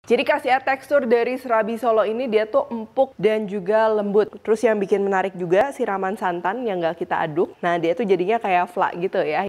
Jadi khasiat tekstur dari serabi Solo ini dia tuh empuk dan juga lembut. Terus yang bikin menarik juga siraman santan yang nggak kita aduk. Nah dia tuh jadinya kayak flak gitu ya.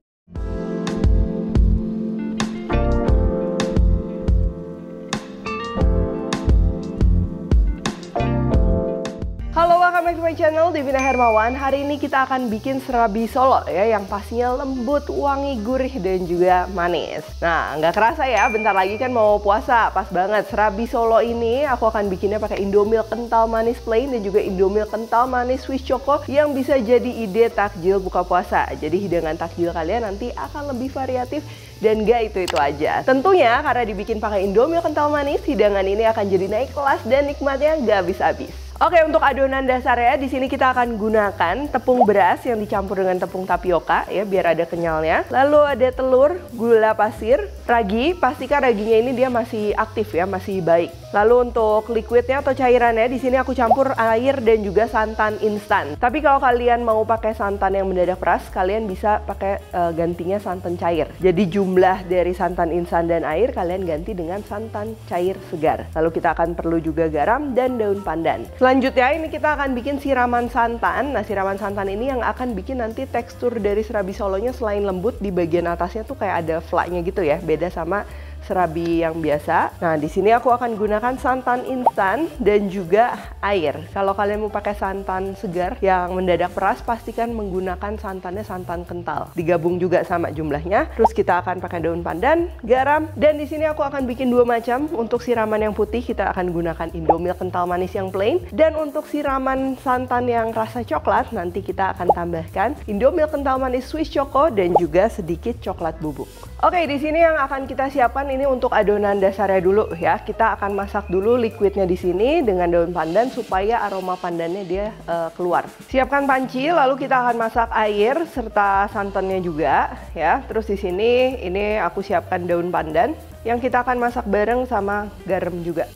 Halo, welcome back to my channel, Devina Hermawan. Hari ini kita akan bikin serabi Solo ya, yang pastinya lembut, wangi, gurih, dan juga manis. Nah, nggak kerasa ya, bentar lagi kan mau puasa, pas banget. Serabi Solo ini aku akan bikinnya pakai Indomilk kental manis plain dan juga Indomilk kental manis Swiss Choco yang bisa jadi ide takjil buka puasa. Jadi hidangan takjil kalian nanti akan lebih variatif dan gak itu-itu aja. Tentunya karena dibikin pakai Indomilk kental manis, hidangan ini akan jadi naik kelas dan nikmatnya gak habis-habis. Oke, untuk adonan dasarnya di sini kita akan gunakan tepung beras yang dicampur dengan tepung tapioka ya biar ada kenyalnya. Lalu ada telur, gula pasir, ragi. Pastikan raginya ini dia masih aktif ya, masih baik. Lalu untuk liquidnya atau cairannya di sini aku campur air dan juga santan instan. Tapi kalau kalian mau pakai santan yang mendadak peras, kalian bisa pakai gantinya santan cair. Jadi jumlah dari santan instan dan air kalian ganti dengan santan cair segar. Lalu kita akan perlu juga garam dan daun pandan. Selanjutnya ini kita akan bikin siraman santan. Nah siraman santan ini yang akan bikin nanti tekstur dari serabi Solonya selain lembut di bagian atasnya tuh kayak ada flaknya gitu ya. Beda sama serabi yang biasa. Nah di sini aku akan gunakan santan instan dan juga air. Kalau kalian mau pakai santan segar yang mendadak peras, pastikan menggunakan santannya santan kental. Digabung juga sama jumlahnya. Terus kita akan pakai daun pandan, garam, dan di sini aku akan bikin dua macam. Untuk siraman yang putih kita akan gunakan Indomilk kental manis yang plain, dan untuk siraman santan yang rasa coklat nanti kita akan tambahkan Indomilk kental manis Swiss Choco dan juga sedikit coklat bubuk. Oke, di sini yang akan kita siapkan ini untuk adonan dasarnya dulu ya. Kita akan masak dulu liquidnya di sini dengan daun pandan supaya aroma pandannya dia keluar. Siapkan panci, lalu kita akan masak air serta santannya juga ya. Terus di sini ini aku siapkan daun pandan yang kita akan masak bareng sama garam juga.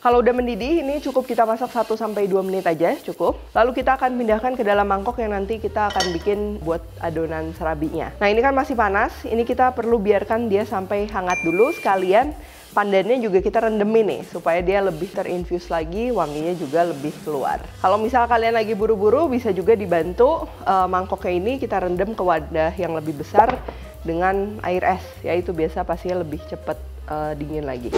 Kalau udah mendidih, ini cukup kita masak 1-2 menit aja, cukup. Lalu kita akan pindahkan ke dalam mangkok yang nanti kita akan bikin buat adonan serabinya. Nah ini kan masih panas, ini kita perlu biarkan dia sampai hangat dulu. Sekalian pandannya juga kita rendemin nih, supaya dia lebih terinfus lagi, wanginya juga lebih keluar. Kalau misal kalian lagi buru-buru, bisa juga dibantu mangkoknya ini kita rendam ke wadah yang lebih besar dengan air es. Ya itu biasa pastinya lebih cepat dingin lagi.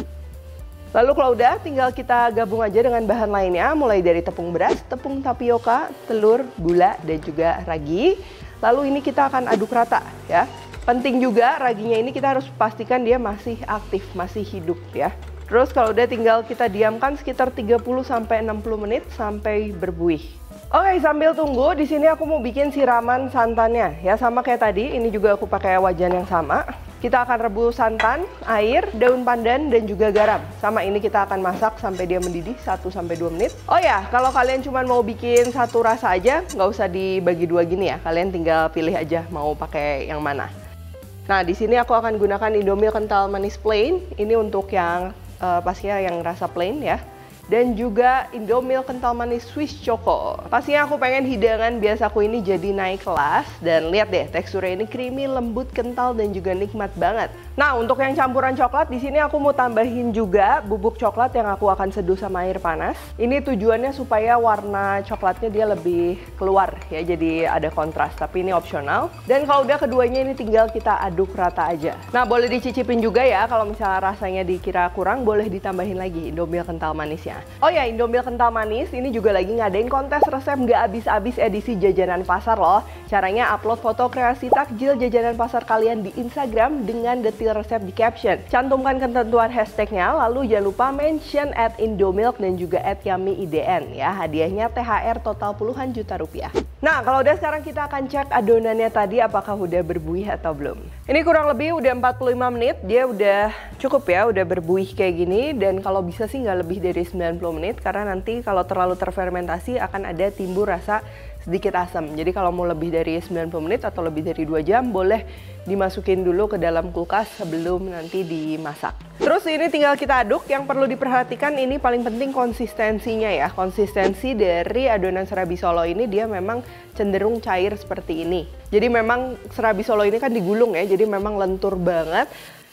Lalu kalau udah, tinggal kita gabung aja dengan bahan lainnya, mulai dari tepung beras, tepung tapioka, telur, gula, dan juga ragi. Lalu ini kita akan aduk rata ya. Penting juga raginya ini kita harus pastikan dia masih aktif, masih hidup ya. Terus kalau udah tinggal kita diamkan sekitar 30-60 menit sampai berbuih. Oke, sambil tunggu, di sini aku mau bikin siraman santannya ya, sama kayak tadi. Ini juga aku pakai wajan yang sama. Kita akan rebus santan, air, daun pandan, dan juga garam. Sama ini kita akan masak sampai dia mendidih 1-2 menit. Oh ya, kalau kalian cuma mau bikin satu rasa aja, nggak usah dibagi dua gini ya. Kalian tinggal pilih aja mau pakai yang mana. Nah, di sini aku akan gunakan Indomilk kental manis plain. Ini untuk yang pastinya yang rasa plain ya. Dan juga Indomilk kental manis Swiss Choco. Pastinya aku pengen hidangan biasaku ini jadi naik kelas. Dan lihat deh, teksturnya ini creamy, lembut, kental, dan juga nikmat banget. Nah, untuk yang campuran coklat, di sini aku mau tambahin juga bubuk coklat yang aku akan seduh sama air panas. Ini tujuannya supaya warna coklatnya dia lebih keluar ya, jadi ada kontras. Tapi ini opsional. Dan kalau udah keduanya ini tinggal kita aduk rata aja. Nah, boleh dicicipin juga ya, kalau misalnya rasanya dikira kurang, boleh ditambahin lagi Indomilk kental manisnya. Oh ya, Indomilk kental manis ini juga lagi ngadain kontes resep nggak habis-habis edisi jajanan pasar loh. Caranya upload foto kreasi takjil jajanan pasar kalian di Instagram dengan detail resep di caption. Cantumkan ketentuan hashtagnya, lalu jangan lupa mention @Indomilk dan juga @YummyIDN ya. Hadiahnya THR total puluhan juta rupiah. Nah, kalau udah sekarang kita akan cek adonannya tadi apakah udah berbuih atau belum. Ini kurang lebih udah 45 menit, dia udah cukup ya, udah berbuih kayak gini. Dan kalau bisa sih nggak lebih dari 90 menit, karena nanti kalau terlalu terfermentasi akan ada timbul rasa sedikit asam. Jadi kalau mau lebih dari 90 menit atau lebih dari 2 jam, boleh dimasukin dulu ke dalam kulkas sebelum nanti dimasak. Terus ini tinggal kita aduk. Yang perlu diperhatikan ini paling penting konsistensinya ya. Konsistensi dari adonan serabi Solo ini dia memang cenderung cair seperti ini. Jadi memang serabi Solo ini kan digulung ya, jadi memang lentur banget.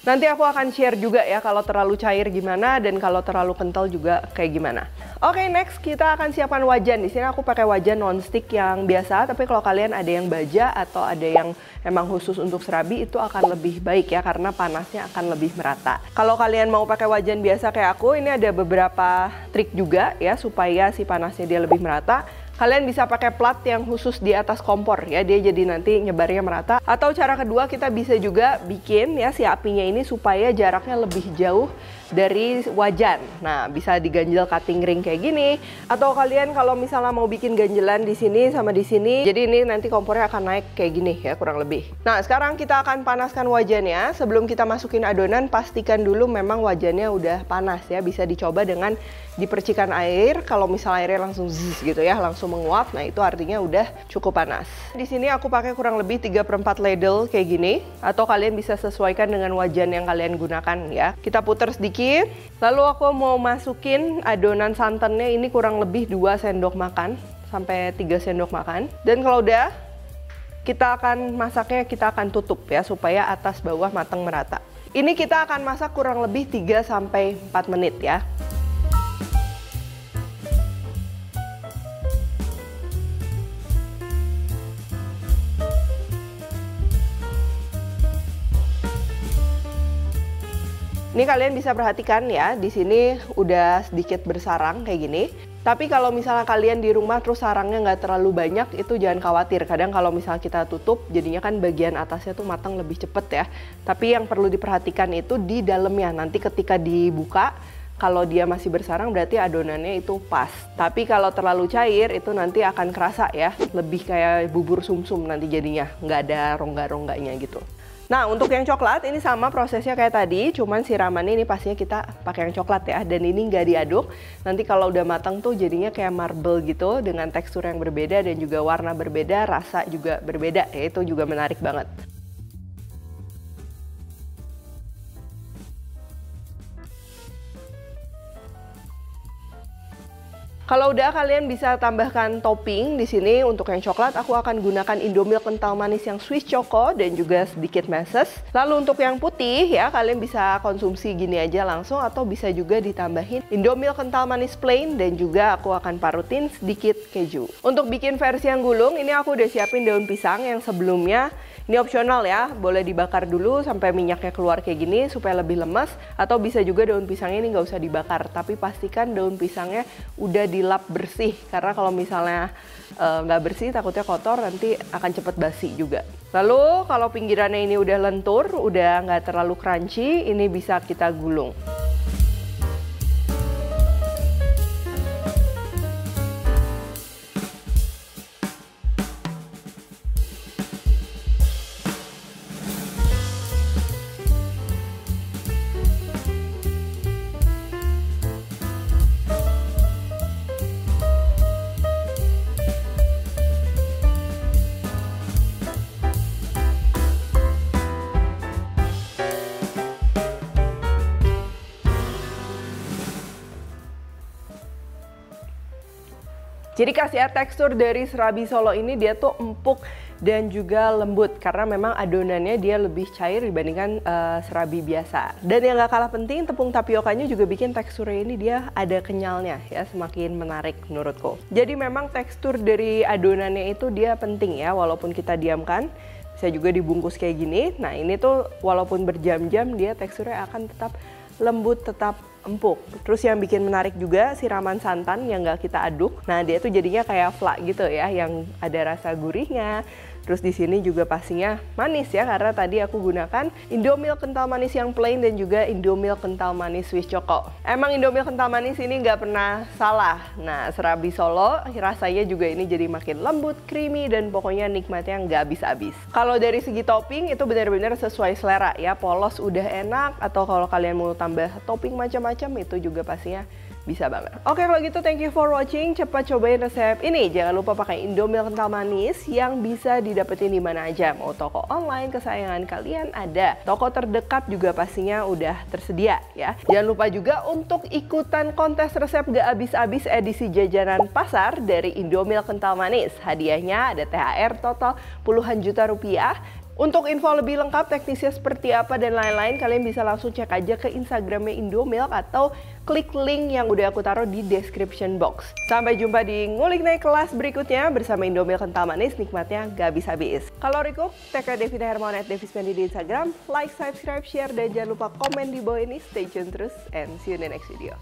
Nanti aku akan share juga ya kalau terlalu cair gimana dan kalau terlalu kental juga kayak gimana. Oke, next kita akan siapkan wajan. Di sini aku pakai wajan nonstick yang biasa, tapi kalau kalian ada yang baja atau ada yang emang khusus untuk serabi itu akan lebih baik ya karena panasnya akan lebih merata. Kalau kalian mau pakai wajan biasa kayak aku, ini ada beberapa trik juga ya supaya si panasnya dia lebih merata. Kalian bisa pakai plat yang khusus di atas kompor ya, dia jadi nanti nyebarnya merata. Atau cara kedua kita bisa juga bikin ya si apinya ini supaya jaraknya lebih jauh dari wajan. Nah, bisa diganjel cutting ring kayak gini. Atau kalian kalau misalnya mau bikin ganjelan di sini sama di sini, jadi ini nanti kompornya akan naik kayak gini ya kurang lebih. Nah, sekarang kita akan panaskan wajannya. Sebelum kita masukin adonan, pastikan dulu memang wajannya udah panas ya. Bisa dicoba dengan dipercikan air. Kalau misalnya airnya langsung zzz gitu ya, langsung menguap, nah itu artinya udah cukup panas. Di sini aku pakai kurang lebih 3/4 ladle kayak gini, atau kalian bisa sesuaikan dengan wajan yang kalian gunakan ya. Kita putar sedikit, lalu aku mau masukin adonan santannya ini kurang lebih 2 sendok makan sampai 3 sendok makan. Dan kalau udah, kita akan masaknya, kita akan tutup ya supaya atas bawah matang merata. Ini kita akan masak kurang lebih 3-4 menit ya. Ini kalian bisa perhatikan ya, di sini udah sedikit bersarang kayak gini. Tapi kalau misalnya kalian di rumah terus sarangnya nggak terlalu banyak, itu jangan khawatir. Kadang kalau misalnya kita tutup, jadinya kan bagian atasnya tuh matang lebih cepet ya. Tapi yang perlu diperhatikan itu di dalamnya. Nanti ketika dibuka, kalau dia masih bersarang berarti adonannya itu pas. Tapi kalau terlalu cair itu nanti akan kerasa ya, lebih kayak bubur sumsum nanti jadinya, nggak ada rongga-rongganya gitu. Nah, untuk yang coklat ini sama prosesnya kayak tadi, cuman siramannya ini pastinya kita pakai yang coklat ya, dan ini nggak diaduk. Nanti kalau udah matang tuh jadinya kayak marble gitu, dengan tekstur yang berbeda dan juga warna berbeda, rasa juga berbeda ya, itu juga menarik banget. Kalau udah, kalian bisa tambahkan topping di sini. Untuk yang coklat aku akan gunakan Indomilk kental manis yang Swiss Choco dan juga sedikit meses. Lalu untuk yang putih ya, kalian bisa konsumsi gini aja langsung atau bisa juga ditambahin Indomilk kental manis plain dan juga aku akan parutin sedikit keju. Untuk bikin versi yang gulung, ini aku udah siapin daun pisang yang sebelumnya. Ini opsional ya, boleh dibakar dulu sampai minyaknya keluar kayak gini supaya lebih lemas. Atau bisa juga daun pisangnya ini nggak usah dibakar, tapi pastikan daun pisangnya udah dilap bersih. Karena kalau misalnya nggak bersih takutnya kotor, nanti akan cepet basi juga. Lalu kalau pinggirannya ini udah lentur, udah nggak terlalu crunchy, ini bisa kita gulung. Jadi khasiat tekstur dari serabi Solo ini dia tuh empuk dan juga lembut karena memang adonannya dia lebih cair dibandingkan serabi biasa. Dan yang gak kalah penting, tepung tapiokanya juga bikin teksturnya ini dia ada kenyalnya ya, semakin menarik menurutku. Jadi memang tekstur dari adonannya itu dia penting ya, walaupun kita diamkan. Bisa juga dibungkus kayak gini. Nah ini tuh walaupun berjam-jam dia teksturnya akan tetap lembut, tetap empuk. Terus yang bikin menarik juga siraman santan yang nggak kita aduk. Nah dia tuh jadinya kayak flak gitu ya, yang ada rasa gurihnya. Terus di sini juga pastinya manis ya, karena tadi aku gunakan Indomilk kental manis yang plain dan juga Indomilk kental manis Swiss Choco. Emang Indomilk kental manis ini nggak pernah salah. Nah serabi Solo rasanya juga ini jadi makin lembut, creamy, dan pokoknya nikmatnya nggak habis-habis. Kalau dari segi topping itu benar-benar sesuai selera ya, polos udah enak, atau kalau kalian mau tambah topping macam-macam itu juga pastinya bisa banget. Oke, kalau gitu thank you for watching. Cepat cobain resep ini. Jangan lupa pakai Indomilk kental manis yang bisa didapetin di mana aja. Mau toko online kesayangan kalian ada. Toko terdekat juga pastinya udah tersedia ya. Jangan lupa juga untuk ikutan kontes resep gak habis-habis edisi jajanan pasar dari Indomilk kental manis. Hadiahnya ada THR total puluhan juta rupiah Untuk info lebih lengkap teknisnya seperti apa dan lain-lain, kalian bisa langsung cek aja ke Instagramnya Indomilk atau klik link yang udah aku taruh di description box. Sampai jumpa di Ngulik Naik Kelas berikutnya bersama Indomilk kental manis, nikmatnya gak habis-habis. Kalau Riko, tag Devina Hermawan @devispendi di Instagram, like, subscribe, share, dan jangan lupa komen di bawah ini. Stay tune terus and see you in the next video.